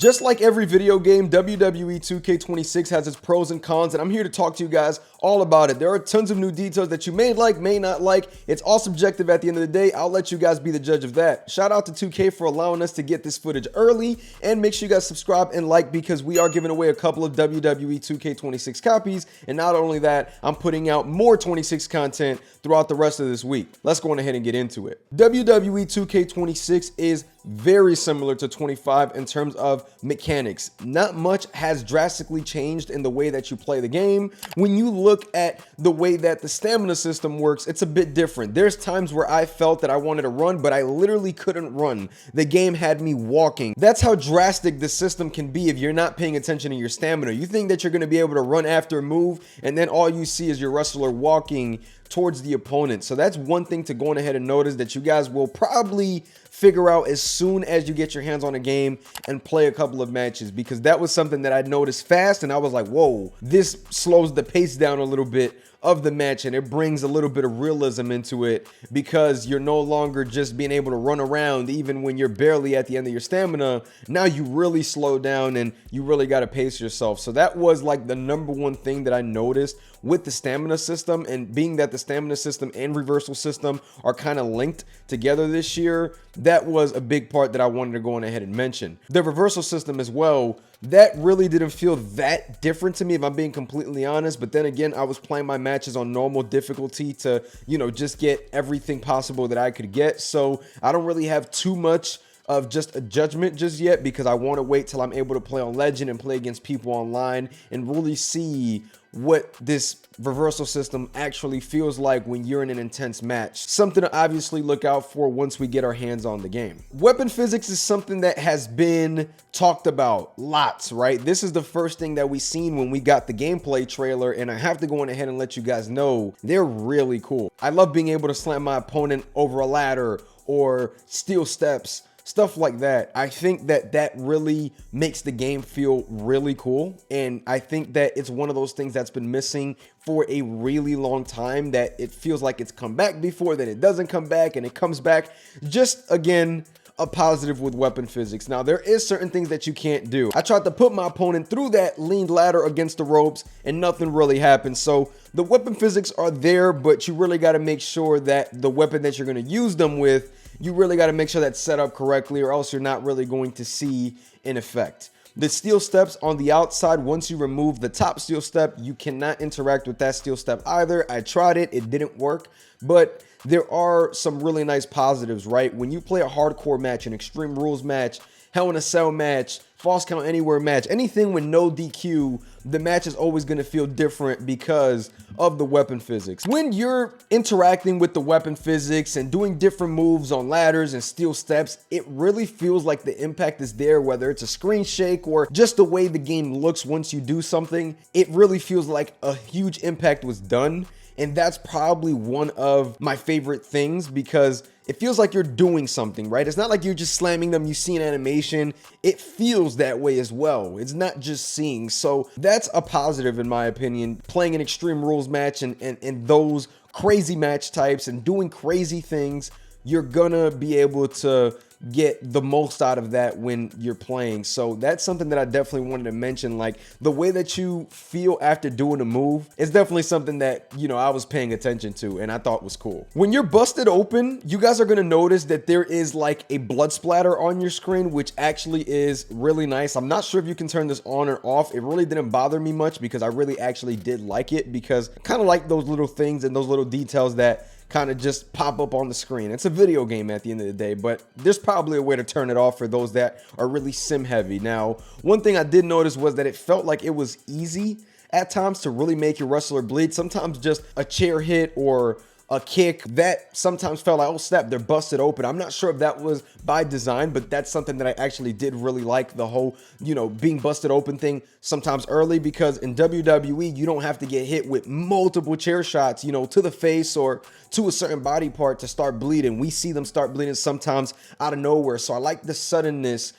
Just like every video game, WWE 2K26 has its pros and cons, and I'm here to talk to you guys all about it. There are tons of new details that you may like, may not like. It's all subjective at the end of the day. I'll let you guys be the judge of that. Shout out to 2K for allowing us to get this footage early, and make sure you guys subscribe and like because we are giving away a couple of WWE 2K26 copies, and not only that, I'm putting out more 26 content throughout the rest of this week. Let's go on ahead and get into it. WWE 2K26 is very similar to 25 in terms of mechanics. Not much has drastically changed in the way that you play the game. When you look at the way that the stamina system works, it's a bit different. There's times where I felt that I wanted to run, but I literally couldn't run. The game had me walking. That's how drastic the system can be if you're not paying attention to your stamina. You think that you're going to be able to run after a move, and then all you see is your wrestler walking towards the opponent. So that's one thing to go on ahead and notice that you guys will probably figure out as soon as you get your hands on a game and play a couple of matches, because that was something that I noticed fast and I was like, whoa, this slows the pace down a little bit of the match, and it brings a little bit of realism into it because you're no longer just being able to run around even when you're barely at the end of your stamina. Now you really slow down and you really got to pace yourself. So that was like the number one thing that I noticed with the stamina system, and being that the stamina system and reversal system are kind of linked together this year, that was a big part that I wanted to go on ahead and mention. The reversal system as well, that really didn't feel that different to me if I'm being completely honest, but then again, I was playing my matches on normal difficulty to, just get everything possible that I could get, so I don't really have too much of just a judgment just yet because I want to wait till I'm able to play on Legend and play against people online and really see what this reversal system actually feels like when you're in an intense match. Something to obviously look out for once we get our hands on the game. Weapon physics is something that has been talked about lots, right? This is the first thing that we seen when we got the gameplay trailer, and I have to go on ahead and let you guys know they're really cool. I love being able to slam my opponent over a ladder or steal steps, stuff like that. I think that that really makes the game feel really cool, and I think that it's one of those things that's been missing for a really long time, that it feels like it's come back before, then it doesn't come back, and it comes back. Just again, a positive with weapon physics. Now, there is certain things that you can't do. I tried to put my opponent through that leaned ladder against the ropes and nothing really happened. So the weapon physics are there, but you really got to make sure that the weapon that you're going to use them with, you really got to make sure that's set up correctly, or else you're not really going to see an effect. The steel steps on the outside, once you remove the top steel step, you cannot interact with that steel step either. I tried it, it didn't work, but there are some really nice positives, right? When you play a hardcore match, an Extreme Rules match, Hell in a Cell match, Falls Count Anywhere match, anything with no DQ, the match is always going to feel different because of the weapon physics. When you're interacting with the weapon physics and doing different moves on ladders and steel steps, it really feels like the impact is there, whether it's a screen shake or just the way the game looks once you do something. It really feels like a huge impact was done. And that's probably one of my favorite things because it feels like you're doing something, right? It's not like you're just slamming them, you see an animation. It feels that way as well. It's not just seeing. So that's a positive in my opinion. Playing an Extreme Rules match and those crazy match types and doing crazy things, you're gonna be able to get the most out of that when you're playing. So that's something that I definitely wanted to mention. Like the way that you feel after doing a move is definitely something that, I was paying attention to and I thought was cool. When you're busted open, you guys are going to notice that there is like a blood splatter on your screen, which actually is really nice. I'm not sure if you can turn this on or off. It really didn't bother me much because I really actually did like it, because I kind of like those little things and those little details that kind of just pop up on the screen. It's a video game at the end of the day, but there's probably a way to turn it off for those that are really sim heavy. Now, one thing I did notice was that it felt like it was easy at times to really make your wrestler bleed. Sometimes just a chair hit or a kick, that sometimes felt like, oh snap, they're busted open. I'm not sure if that was by design, but that's something that I actually did really like, the whole, being busted open thing sometimes early, because in WWE, you don't have to get hit with multiple chair shots, to the face or to a certain body part to start bleeding. We see them start bleeding sometimes out of nowhere. So I like the suddenness,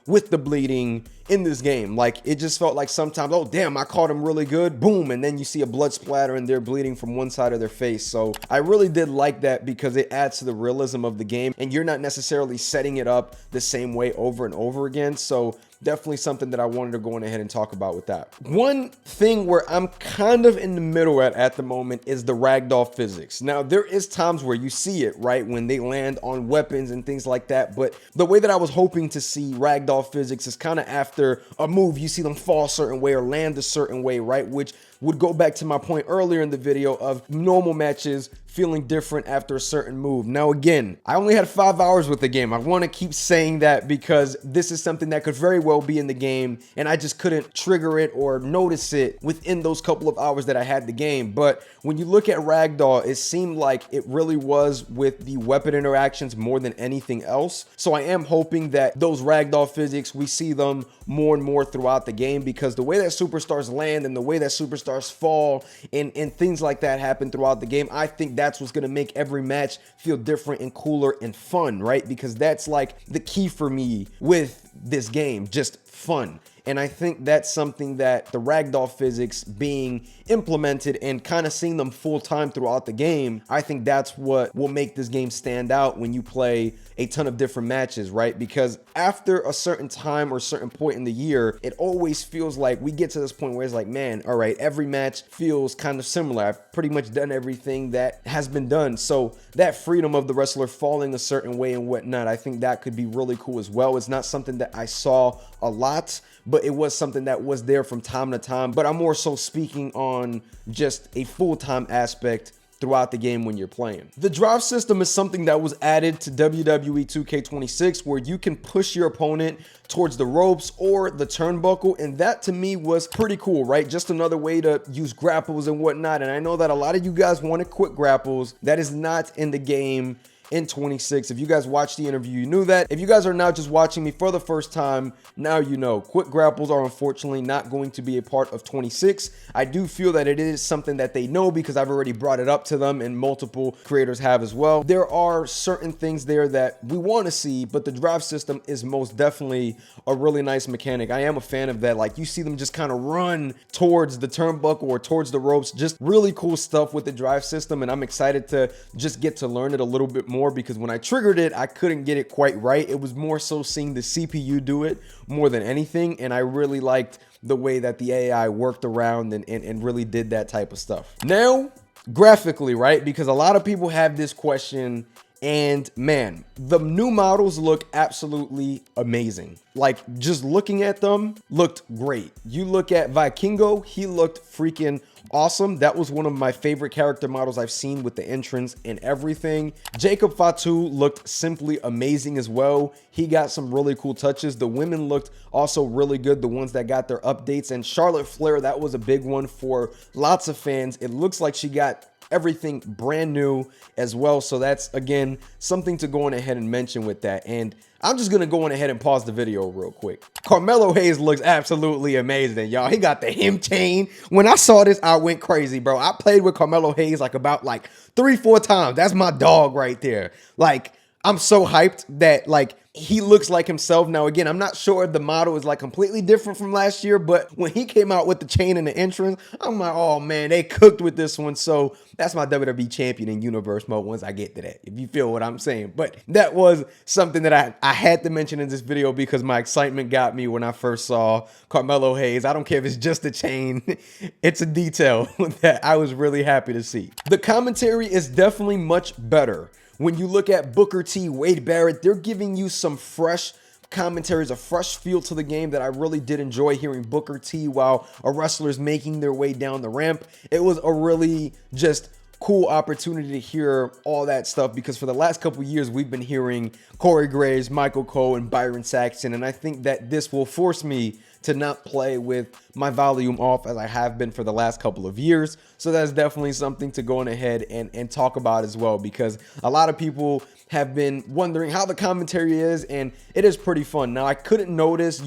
with the bleeding in this game. Like, it just felt like sometimes, oh damn, I caught him really good, boom, and then you see a blood splatter and they're bleeding from one side of their face. So I really did like that because it adds to the realism of the game, and you're not necessarily setting it up the same way over and over again. So definitely something that I wanted to go on ahead and talk about with that. One thing where I'm kind of in the middle at the moment is the Ragdoll physics. Now, there is times where you see it, right, when they land on weapons and things like that, but the way that I was hoping to see Ragdoll physics is kind of after a move, you see them fall a certain way or land a certain way, right, which would go back to my point earlier in the video of normal matches feeling different after a certain move. Now, again, I only had 5 hours with the game. I want to keep saying that because this is something that could very well be in the game, and I just couldn't trigger it or notice it within those couple of hours that I had the game. But when you look at Ragdoll, it seemed like it really was with the weapon interactions more than anything else. So I am hoping that those Ragdoll physics, we see them more and more throughout the game, because the way that superstars land and the way that superstars fall and things like that happen throughout the game, I think that's what's going to make every match feel different and cooler and fun, right? Because that's like the key for me with this game, just fun. And I think that's something that the Ragdoll physics being implemented and kind of seeing them full time throughout the game, I think that's what will make this game stand out when you play a ton of different matches, right? Because after a certain time or a certain point in the year, it always feels like we get to this point where it's like, man, all right, every match feels kind of similar. I've pretty much done everything that has been done. So that freedom of the wrestler falling a certain way and whatnot, I think that could be really cool as well. It's not something that I saw a lot, but it was something that was there from time to time. But I'm more so speaking on just a full-time aspect throughout the game when you're playing. The drive system is something that was added to WWE 2K26 where you can push your opponent towards the ropes or the turnbuckle, and that to me was pretty cool, right? Just another way to use grapples and whatnot. And I know that a lot of you guys want to quit grapples. That is not in the game in 26. If you guys watched the interview, you knew that. If you guys are now just watching me for the first time, now you know. Quick grapples are unfortunately not going to be a part of 26. I do feel that it is something that they know because I've already brought it up to them and multiple creators have as well. There are certain things there that we want to see, but the drive system is most definitely a really nice mechanic. I am a fan of that. Like, you see them just kind of run towards the turnbuckle or towards the ropes. Just really cool stuff with the drive system, and I'm excited to just get to learn it a little bit more, because when I triggered it, I couldn't get it quite right. It was more so seeing the CPU do it more than anything, and I really liked the way that the AI worked around and really did that type of stuff. Now, graphically, right? Because a lot of people have this question, and man, the new models look absolutely amazing. Like, just looking at them looked great. You look at Vikingo, he looked freaking awesome. That was one of my favorite character models I've seen with the entrance and everything. Jacob Fatu looked simply amazing as well. He got some really cool touches. The women looked also really good, the ones that got their updates. And Charlotte Flair, that was a big one for lots of fans. It looks like she got everything brand new as well. So that's, again, something to go on ahead and mention with that. And I'm just gonna go on ahead and pause the video real quick. Carmelo Hayes looks absolutely amazing, y'all. He got the hem chain. When I saw this, I went crazy, bro. I played with Carmelo Hayes like about 3-4 times. That's my dog right there. Like, I'm so hyped that he looks like himself. Now, again, I'm not sure if the model is completely different from last year, but when he came out with the chain and the entrance, I'm like, oh man, they cooked with this one. So that's my WWE champion in universe mode once I get to that, if you feel what I'm saying. But that was something that I had to mention in this video because my excitement got me when I first saw Carmelo Hayes. I don't care if it's just a chain. It's a detail that I was really happy to see. The commentary is definitely much better. When you look at Booker T, Wade Barrett, they're giving you some fresh commentaries, a fresh feel to the game that I really did enjoy hearing Booker T while a wrestler's making their way down the ramp. It was a really just cool opportunity to hear all that stuff, because for the last couple years we've been hearing Corey Graves, Michael Cole, and Byron Saxton, and I think that this will force me to not play with my volume off as I have been for the last couple of years. So that's definitely something to go on ahead and talk about as well, because a lot of people have been wondering how the commentary is, and it is pretty fun. Now, I couldn't notice,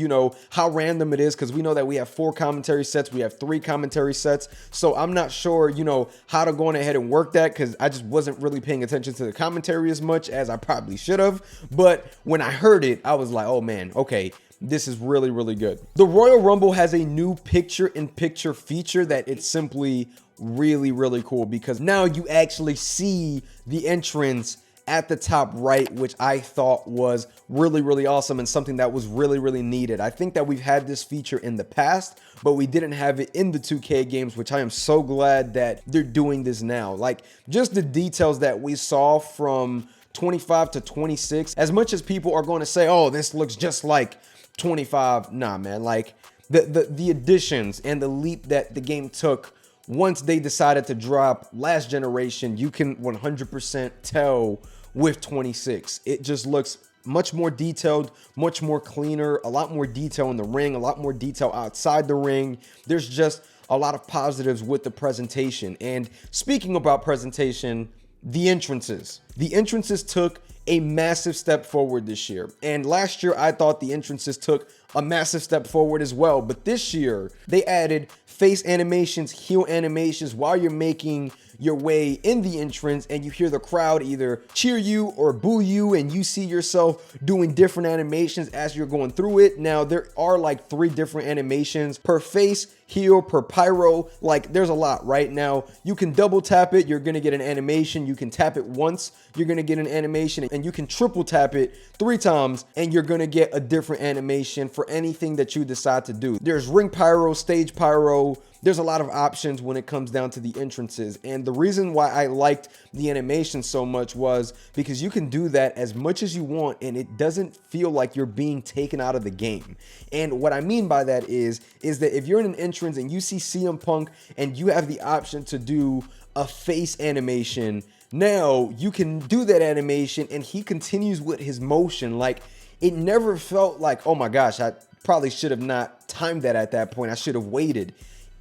how random it is, because we know that we have 4 commentary sets, we have 3 commentary sets, so I'm not sure, how to go on ahead and work that, because I just wasn't really paying attention to the commentary as much as I probably should have. But when I heard it, I was like, oh man, okay, this is really, really good. The Royal Rumble has a new picture-in-picture feature that it's simply really, really cool, because now you actually see the entrance at the top right, which I thought was really, really awesome and something that was really, really needed. I think that we've had this feature in the past, but we didn't have it in the 2K games, which I am so glad that they're doing this now. Like, just the details that we saw from 25 to 26, as much as people are going to say, oh, this looks just like 25, nah, man. Like, the additions and the leap that the game took once they decided to drop last generation, you can 100% tell with 26. It just looks much more detailed, much more cleaner, a lot more detail in the ring, a lot more detail outside the ring. There's just a lot of positives with the presentation. And speaking about presentation, the entrances. The entrances took a massive step forward this year. And last year, I thought the entrances took a massive step forward as well. But this year, they added face animations, heel animations while you're making your way in the entrance, and you hear the crowd either cheer you or boo you, and you see yourself doing different animations as you're going through it. Now, there are like 3 different animations per face, heel, per pyro. Like, there's a lot right now. You can double tap it, you're gonna get an animation. You can tap it once, you're gonna get an animation, and you can triple tap it 3 times and you're gonna get a different animation for anything that you decide to do. There's ring pyro, stage pyro. There's a lot of options when it comes down to the entrances. And the reason why I liked the animation so much was because you can do that as much as you want and it doesn't feel like you're being taken out of the game. And what I mean by that is that if you're in an entrance and you see CM Punk and you have the option to do a face animation, now you can do that animation and he continues with his motion. Like, it never felt like, oh my gosh, I probably should have not timed that at that point. I should have waited.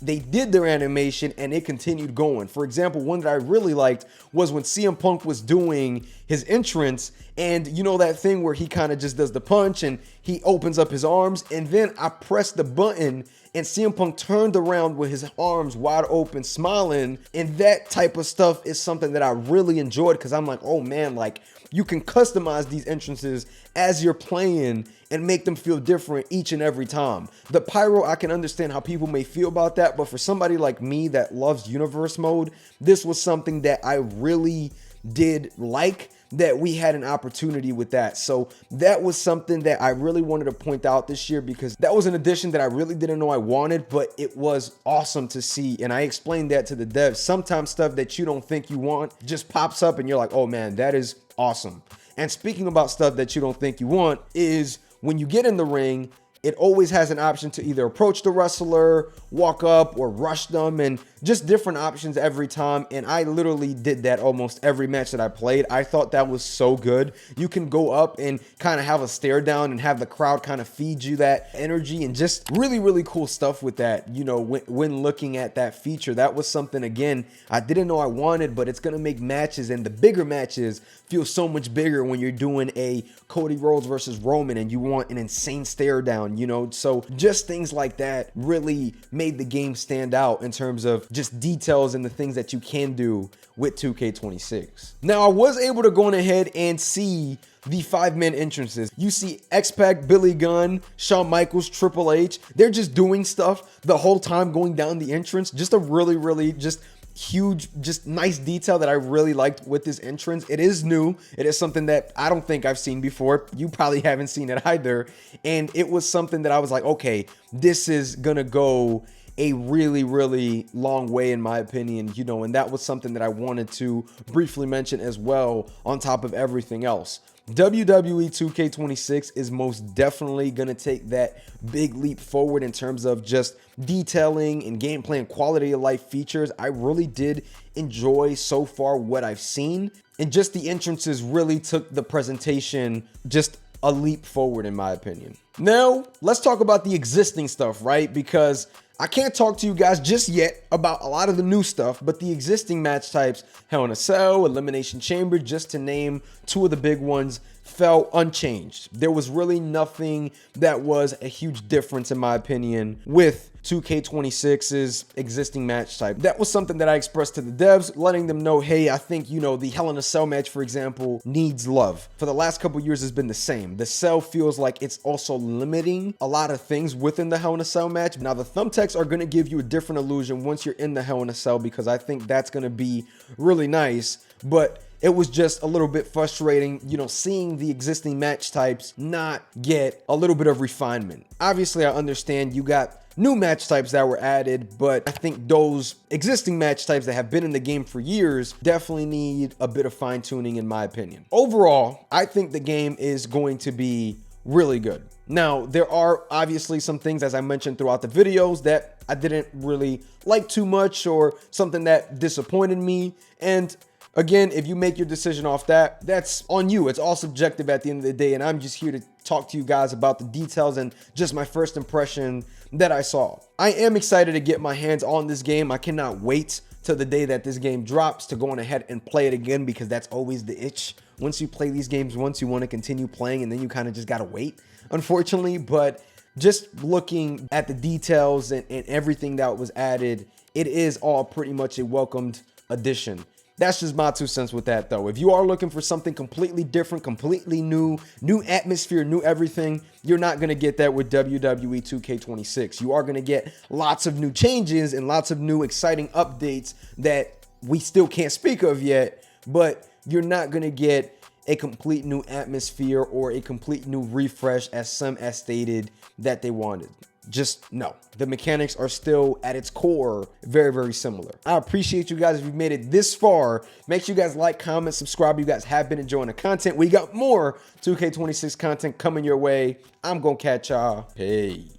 They did their animation and it continued going. For example, one that I really liked was when CM Punk was doing his entrance, and you know that thing where he kind of just does the punch and he opens up his arms, and then I pressed the button and CM Punk turned around with his arms wide open, smiling. And that type of stuff is something that I really enjoyed, because I'm like, oh man, like, you can customize these entrances as you're playing and make them feel different each and every time. The pyro, I can understand how people may feel about that, but for somebody like me that loves universe mode, this was something that I really did like, that we had an opportunity with that. So that was something that I really wanted to point out this year, because that was an addition that I really didn't know I wanted, but it was awesome to see. And I explained that to the devs. Sometimes stuff that you don't think you want just pops up and you're like, oh man, that is awesome. And speaking about stuff that you don't think you want, is when you get in the ring, it always has an option to either approach the wrestler, walk up, or rush them, and just different options every time. And I literally did that almost every match that I played. I thought that was so good. You can go up and kind of have a stare down and have the crowd kind of feed you that energy, and just really, really cool stuff with that. You know, when looking at that feature, that was something, again, I didn't know I wanted, but it's going to make matches and the bigger matches feel so much bigger when you're doing a Cody Rhodes versus Roman and you want an insane stare down, you know? So just things like that really made the game stand out in terms of just details and the things that you can do with 2K26. Now, I was able to go on ahead and see the 5-man entrances. You see X-Pac, Billy Gunn, Shawn Michaels, Triple H. They're just doing stuff the whole time going down the entrance. Just a really, really just huge, just nice detail that I really liked with this entrance. It is new. It is something that I don't think I've seen before. You probably haven't seen it either. And it was something that I was like, okay, this is gonna go a really, really long way in my opinion, you know, and that was something that I wanted to briefly mention as well on top of everything else. WWE 2K26 is most definitely going to take that big leap forward in terms of just detailing and gameplay and quality of life features. I really did enjoy so far what I've seen, and just the entrances really took the presentation just a leap forward in my opinion. Now, let's talk about the existing stuff, right? Because I can't talk to you guys just yet about a lot of the new stuff, but the existing match types, Hell in a Cell, Elimination Chamber, just to name 2 of the big ones, felt unchanged. There was really nothing that was a huge difference in my opinion with 2K26's existing match type. That was something that I expressed to the devs, letting them know, hey, I think, you know, the Hell in a Cell match, for example, needs love. For the last couple years, has been the same. The Cell feels like it's also limiting a lot of things within the Hell in a Cell match. Now, the thumbtacks are going to give you a different illusion once you're in the Hell in a Cell, because I think that's going to be really nice. But it was just a little bit frustrating, you know, seeing the existing match types not get a little bit of refinement. Obviously, I understand you got new match types that were added, but I think those existing match types that have been in the game for years definitely need a bit of fine tuning in my opinion. Overall, I think the game is going to be really good. Now, there are obviously some things, as I mentioned throughout the videos, that I didn't really like too much or something that disappointed me. And again, if you make your decision off that, that's on you. It's all subjective at the end of the day. And I'm just here to talk to you guys about the details and just my first impression that I saw. I am excited to get my hands on this game. I cannot wait till the day that this game drops to go on ahead and play it again, because that's always the itch. Once you play these games once, you want to continue playing, and then you kind of just got to wait, unfortunately. But just looking at the details and everything that was added, it is all pretty much a welcomed addition. That's just my 2 cents with that, though. If you are looking for something completely different, completely new atmosphere, new everything, you're not going to get that with WWE 2K26. You are going to get lots of new changes and lots of new exciting updates that we still can't speak of yet, but you're not going to get a complete new atmosphere or a complete new refresh, as some as stated that they wanted. Just no. The mechanics are still at its core very, very similar. I appreciate you guys if you've made it this far. Make sure you guys like, comment, subscribe. You guys have been enjoying the content. We got more 2K26 content coming your way. I'm gonna catch y'all. Peace.